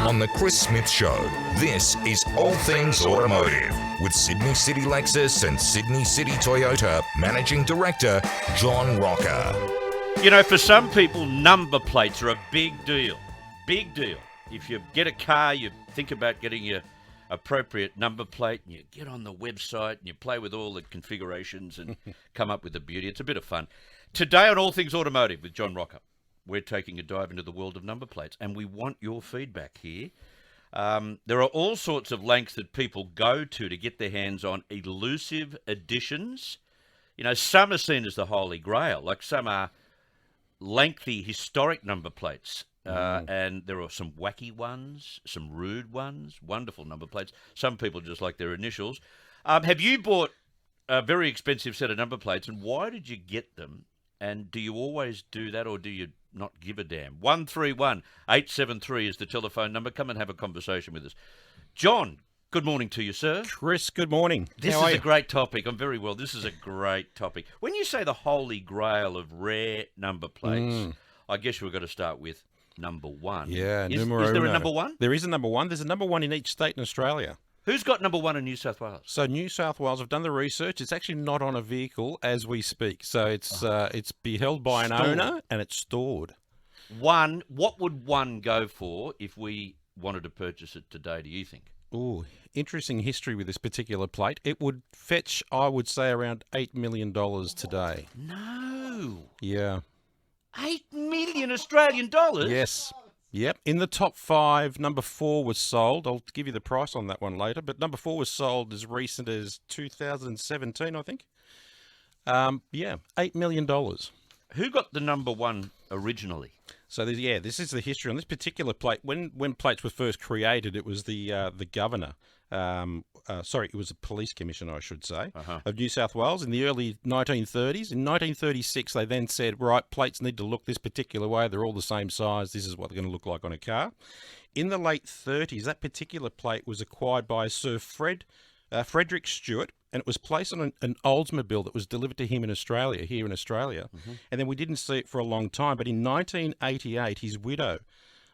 On the Chris Smith Show, this is All Things Automotive with Sydney City Lexus and Sydney City Toyota Managing Director John Roca. You know, for some people, number plates are a big deal. Big deal. If you get a car, you think about getting your appropriate number plate and you get on the website and you play with all the configurations and come up with the beauty. It's a bit of fun. Today on All Things Automotive with John Roca, we're taking a dive into the world of number plates and we want your feedback here. There are all sorts of lengths that people go to get their hands on elusive editions. You know, some are seen as the Holy Grail, like some are lengthy historic number plates. And there are some wacky ones, some rude ones, wonderful number plates. Some people just like their initials. Have you bought a very expensive set of number plates, and why did you get them? And do you always do that, or do you not give a damn? 131 873 is the telephone number. Come and have a conversation with us. John, good morning to you, sir. Chris, good morning. This is a great topic. I'm very well. This is a great topic. When you say the Holy Grail of rare number plates, I guess we've got to start with number one. Yeah, is there a number one? There is a number one. There's a number one in each state in Australia. Who's got number one in New South Wales? So New South Wales, I've done the research. It's actually not on a vehicle as we speak. So it's beheld by an owner and it's stored. One, what would one go for if we wanted to purchase it today, do you think? Ooh, interesting history with this particular plate. It would fetch, I would say, around $8 million today. No. Yeah. 8 million Australian dollars? Yes. Yep. In the top five, number 4 was sold. I'll give you the price on that one later. But number 4 was sold as recent as 2017, I think. Yeah, $8 million. Who got the number one originally? So, this is the history on this particular plate. When plates were first created, it was the governor. It was a police commissioner, I should say, of New South Wales in the early 1930s. In 1936, they then said, right, plates need to look this particular way. They're all the same size. This is what they're going to look like on a car. In the late 30s, that particular plate was acquired by Sir Frederick Stewart, and it was placed on an Oldsmobile that was delivered to him in Australia, here in Australia. And then we didn't see it for a long time. But in 1988, his widow,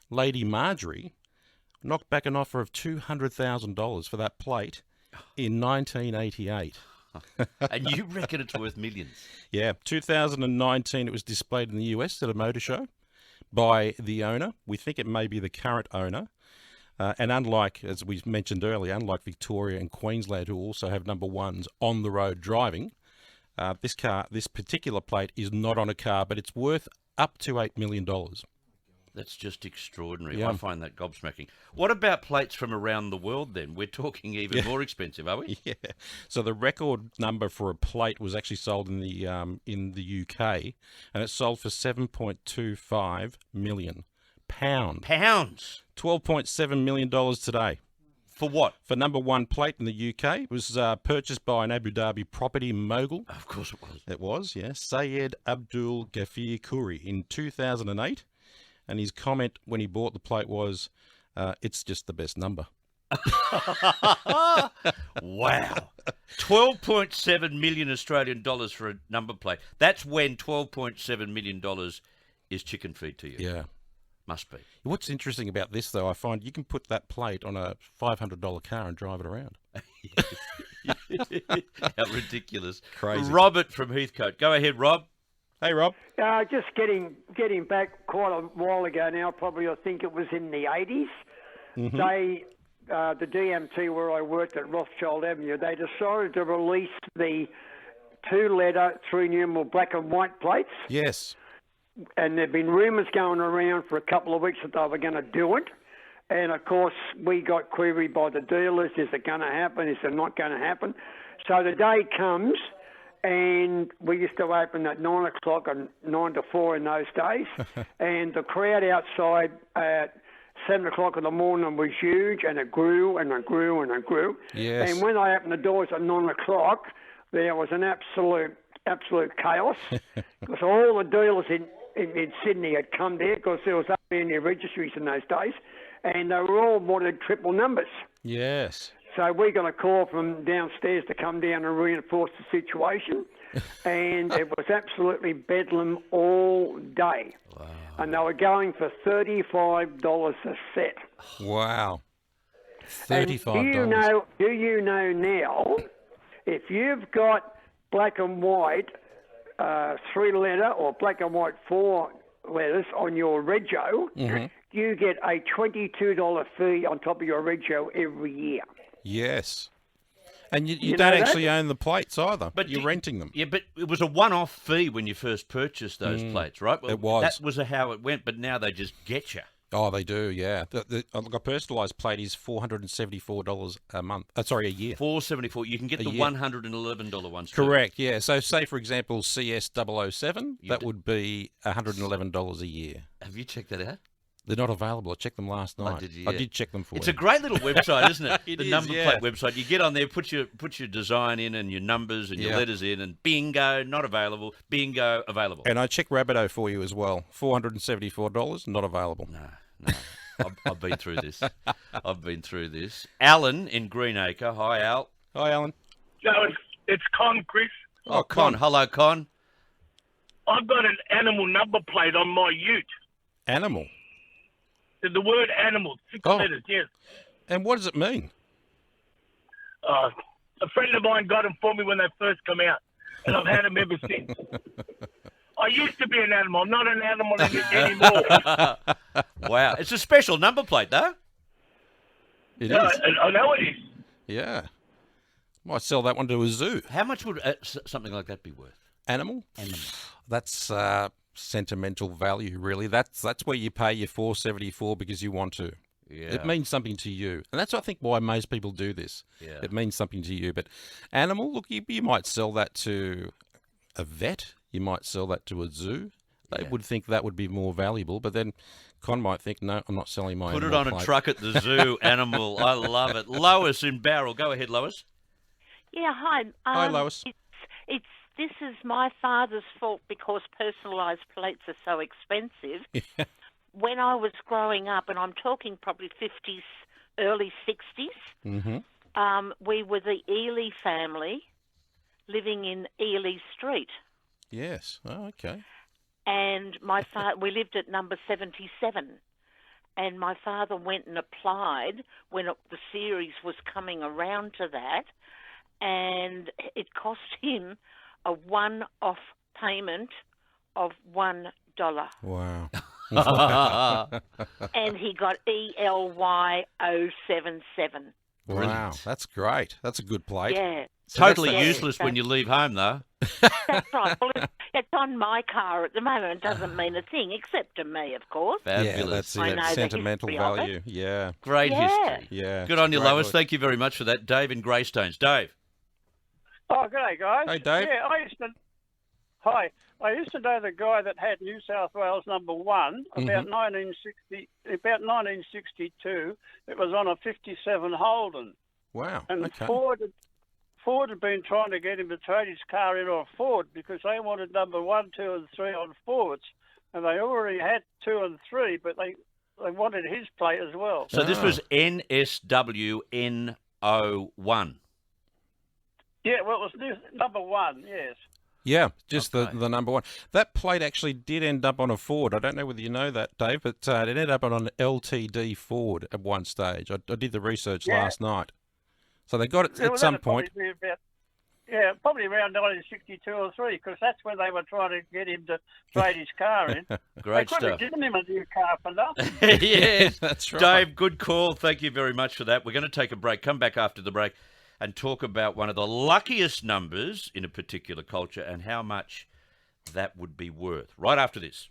Lady Marjorie, knocked back an offer of $200,000 for that plate in 1988. And you reckon it's worth millions? Yeah, 2019 it was displayed in the US at a motor show by the owner. We think it may be the current owner. And unlike, as we mentioned earlier, unlike Victoria and Queensland, who also have number ones on the road driving, this particular plate is not on a car, but it's worth up to $8 million. That's just extraordinary. Yeah. I find that gobsmacking. What about plates from around the world then? We're talking even more expensive, are we? Yeah. So the record number for a plate was actually sold in the UK, and it sold for £7.25 million. Pounds? $12.7 million today. For what? For number one plate in the UK. It was purchased by an Abu Dhabi property mogul. Of course it was. It was, yes. Sayed Abdul Ghaffar Khoury in 2008. And his comment when he bought the plate was, it's just the best number. Wow. 12.7 million Australian dollars for a number plate. That's when $12.7 million is chicken feed to you. Yeah. Must be. What's interesting about this, though, I find you can put that plate on a $500 car and drive it around. How ridiculous. Crazy. Robert from Heathcote. Go ahead, Rob. Hey, Rob. Just getting back quite a while ago now, probably I think it was in the 80s. They, the DMT where I worked at Rothschild Avenue, they decided to release the 2-letter 3-numeral black and white plates. Yes. And there've been rumours going around for a couple of weeks that they were going to do it. And, of course, we got queried by the dealers, is it going to happen, is it not going to happen? So the day comes, and we used to open at 9 o'clock and 9 to 4 in those days. And the crowd outside at 7 o'clock in the morning was huge, and it grew and it grew and it grew. Yes. And when I opened the doors at 9 o'clock, there was an absolute chaos because all the dealers in Sydney had come there because there was up in their registries in those days, and they were all wanted triple numbers. Yes. So we got a call from downstairs to come down and reinforce the situation, and it was absolutely bedlam all day. and they were going for $35 a set. Wow. And $35. do you know now, if you've got black and white 3-letter or black and white 4 letters on your rego, you get a $22 fee on top of your rego every year. Yes. And you know don't that? actually own the plates either. But You're renting them. Yeah, but it was a one-off fee when you first purchased those plates, right? Well, It was. That was how it went, but now they just get you. Oh, they do, yeah. The a personalised plate is $474 a month. Sorry, a year. $474. You can get the year. $111 ones too. Correct, yeah. So say, for example, CS007, that would be $111 a year. Have you checked that out? They're not available. I checked them last night. did you? I Yeah. did check them for It's you. a great little website, isn't it? It the is, number yeah. plate website. You get on there, put your design in and your numbers and your Yeah. letters in, and bingo, not available. Bingo, available. And I checked Rabbitoh for you as well. $474, not available. No. I've been through this. I've been through this. Alan in Greenacre. Hi, Al. Hi, Alan. No, it's Con, Chris. Oh, Con. Hello, Con. I've got an animal number plate on my ute. Animal. The word animal, 6 Oh. letters, yes. And what does it mean? A friend of mine got them for me when they first come out, and I've had them ever since. I used to be an animal, not an animal anymore. Wow. It's a special number plate, though. It No, is. I know it is. Yeah. Might sell that one to a zoo. How much would something like that be worth? Animal? That's sentimental value, really. That's where you pay your $474 because you want to. Yeah. It means something to you. And that's, I think, why most people do this. Yeah. It means something to you. But animal, look, you might sell that to a vet. You might sell that to a zoo. They would think that would be more valuable. But then Con might think, no, I'm not selling my Put it animal on plate. a truck at the zoo, animal. I love it. Lois in Barrel. Go ahead, Lois. Yeah, hi. Hi, Lois. This is my father's fault because personalised plates are so expensive. When I was growing up, and I'm talking probably 50s, early 60s, we were the Ely family living in Ely Street. Yes. Oh, okay. And we lived at number 77. And my father went and applied when the series was coming around to that, and it cost him a one-off payment of $1. Wow. And he got ELY077. Wow. That's great. That's a good plate. Yeah. Totally Yeah, useless when you leave home, though. That's right. Well, it's on my car at the moment. It doesn't mean a thing, except to me, of course. Yeah, Fabulous. that's I it. know the Sentimental history of it. value. Yeah. Great Yeah. history. Yeah. Good on you, Great Lois. work. Thank you very much for that. Dave in Greystones. Dave. Oh, g'day, guys. Hey, Dave. Yeah, I used to know the guy that had New South Wales number 1 about 1962. It was on a 57 Holden, Wow. and Okay. Ford had been trying to get him to trade his car in on a Ford because they wanted number 1, 2, and 3 on Fords, and they already had 2 and 3, but they wanted his plate as well. So this was NSWN01. Yeah, well, it was number 1, yes. Yeah, just Okay. the number one. That plate actually did end up on a Ford. I don't know whether you know that, Dave, but it ended up on an LTD Ford at one stage. I did the research last night. So they got it Yeah, well, at some that'd point. probably be probably around 1962 or 3, because that's when they were trying to get him to trade his car in. Great They could have stuff. given him a new car for nothing. Yes. That's right. Dave, good call. Thank you very much for that. We're going to take a break. Come back after the break and talk about one of the luckiest numbers in a particular culture and how much that would be worth. Right after this.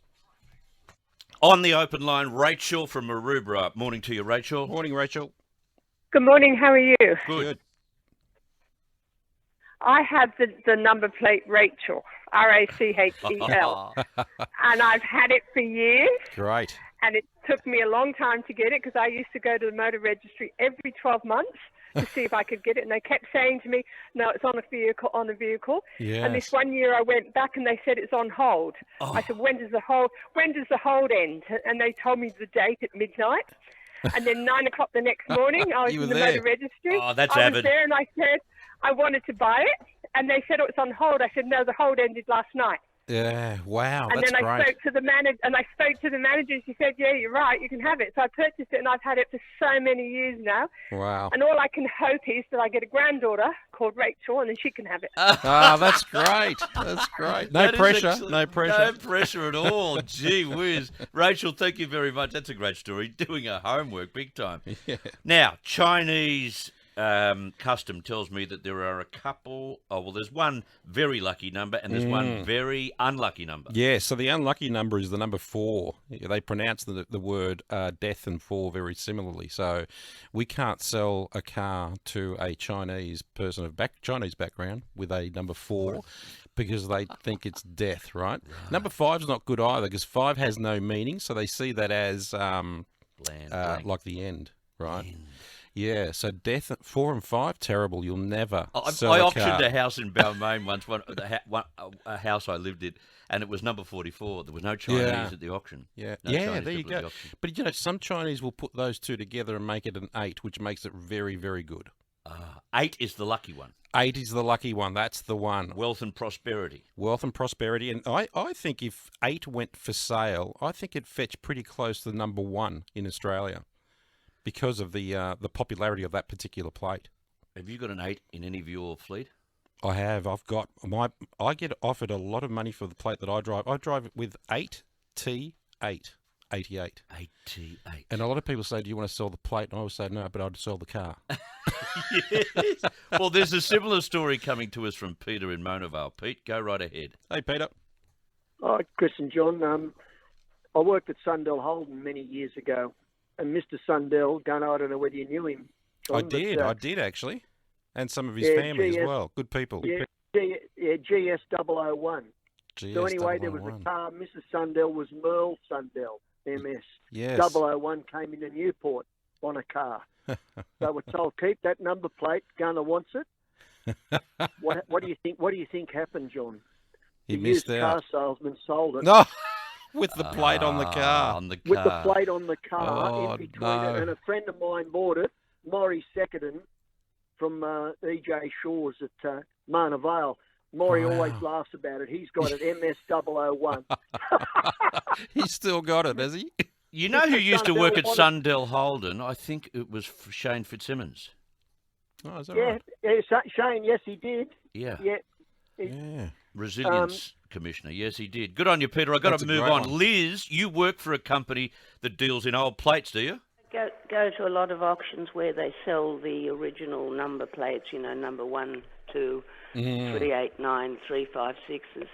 On the open line, Rachel from Maroubra. Morning to you, Rachel. Morning, Rachel. Good morning, how are you? Good. I have the number plate Rachel, Rachel, and I've had it for years, Great. and it took me a long time to get it because I used to go to the motor registry every 12 months to see if I could get it, and they kept saying to me, no, it's on a vehicle, Yes. And this one year I went back and they said it's on hold. I said, when does the hold end? And they told me the date at midnight. And then 9 o'clock the next morning, I was You in were the there. motor registry. Oh, that's I avid. was there and I said I wanted to buy it. And they said it was on hold. I said, no, the hold ended last night. Yeah, wow, And that's then great. spoke to the manager, and she said, "Yeah, you're right, you can have it." So I purchased it, and I've had it for so many years now. Wow. And all I can hope is that I get a granddaughter called Rachel, and then she can have it. Ah, that's great. That's great. No That is pressure. excellent. No pressure. No pressure at all. Gee whiz. Rachel, thank you very much. That's a great story. Doing her homework big time. Yeah. Now, Chinese custom tells me that there are a couple. Oh, well, there's one very lucky number and there's one very unlucky number. Yeah, so the unlucky number is the number 4. They pronounce the word death and 4 very similarly. So we can't sell a car to a Chinese person of Chinese background with a number 4 because they think it's death, right? Number 5's not good either because 5 has no meaning. So they see that as like the end, right? End. Yeah, so death 4 and 5, terrible. You'll never sell I a auctioned car. a house in Balmain once, a house I lived in, and it was number 44. There was no Chinese at the auction. Yeah, No yeah, Chinese there you people at go. the auction. But you know, some Chinese will put those two together and make it an 8, which makes it very, very good. 8 is the lucky one. 8 is the lucky one. That's the one. Wealth and prosperity. Wealth and prosperity. And I think if 8 went for sale, I think it'd fetch pretty close to the number 1 in Australia because of the popularity of that particular plate. Have you got an 8 in any of your fleet? I have. I get offered a lot of money for the plate that I drive. I drive it with 8T8. 88. 88. And a lot of people say, do you want to sell the plate? And I always say, no, but I'd sell the car. Yes. Well, there's a similar story coming to us from Peter in Monavale. Pete, go right ahead. Hey, Peter. Hi, Chris and John. I worked at Sundell Holden many years ago, and Mr. Sundell, I don't know whether you knew him, John, I did actually. And some of his Yeah, family GS as well. Good people. Yeah, GS001. GS So anyway, there was a car. Mrs. Sundell was Merle Sundell, MS. Yes. 001 came into Newport on a car. So we're told, keep that number plate. Gunner wants it. What do you think? What do you think happened, John? He The missed used out. car salesman sold it. No, with the plate on the car. On the car. With the plate on the car Oh, in between no. it, and a friend of mine bought it, Maury Secondon from EJ Shores at Marna Vale. Maury Wow. always laughs about it. He's got it, MS001. He's still got it, has he? You know who used to work at Sundell Sundell Holden? I think it was Shane Fitzsimmons. Oh, is that Yeah, right? Shane, yes, he did. Yeah. Yeah. Yeah. Resilience Commissioner. Yes, he did. Good on you, Peter. I've got That's to a move great on. one. Liz, you work for a company that deals in old plates, do you? Go to a lot of auctions where they sell the original number plates, number 1, 2, 3, 8, 9, 3, 5, 6s.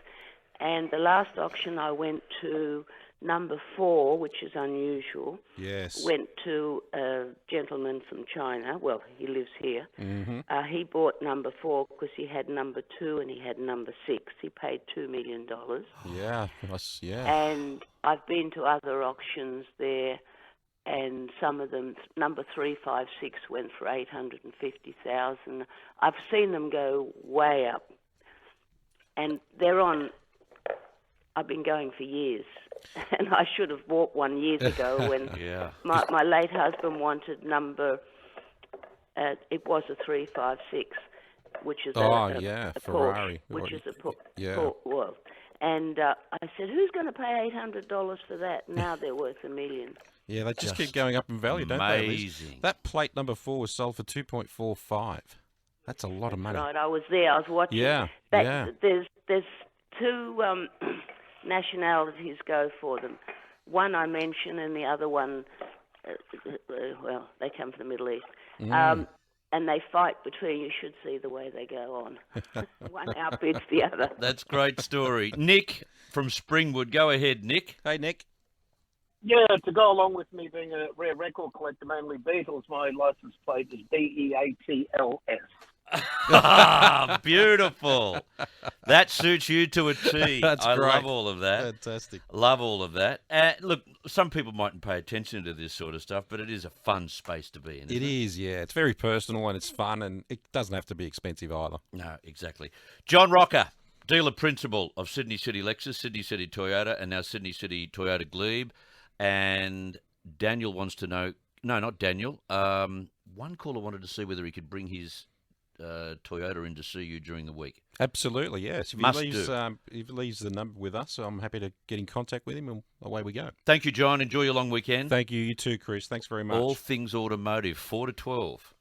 And the last auction I went to, number 4, which is unusual, Yes. went to a gentleman from China. Well, he lives here. Mm-hmm. He bought number 4 because he had number 2 and he had number 6. He paid $2 million. Yeah. Yeah. And I've been to other auctions there, and some of them, number 356 went for 850,000. I've seen them go way up, and they're on. I've been going for years, and I should have bought one years ago when Yeah. my late husband wanted number. It was a 356, which is yeah, a Ferrari. Porsche, which is a Yeah. well. And I said, who's going to pay $800 for that? Now they're worth $1 million. Yeah, they just keep Just going up in value, don't they? Liz? amazing. That plate number 4 was sold for 2.45. That's a lot of money. Right, I was there. I was watching. Yeah, That, yeah. There's two nationalities go for them. One I mentioned, and the other one, well, they come from the Middle East. And they fight between. You should see the way they go on. One outbids the other. That's a great story. Nick from Springwood. Go ahead, Nick. Hey, Nick. Yeah, to go along with me being a rare record collector, mainly Beatles, my license plate is BEATLS. Ah, beautiful. That suits you to a T. That's I great. love all of that. Fantastic. Love all of that. Look, some people mightn't pay attention to this sort of stuff, but it is a fun space to be in. It is, yeah. It's very personal and it's fun, and it doesn't have to be expensive either. No, exactly. John Roca, dealer principal of Sydney City Lexus, Sydney City Toyota, and now Sydney City Toyota Glebe. And Daniel wants to know, no, not Daniel. One caller wanted to see whether he could bring his Toyota in to see you during the week. Absolutely, yes. If Must he leaves, do. if he leaves the number with us, I'm happy to get in contact with him, and away we go. Thank you, John. Enjoy your long weekend. Thank you. You too, Chris. Thanks very much. All things automotive, 4 to 12.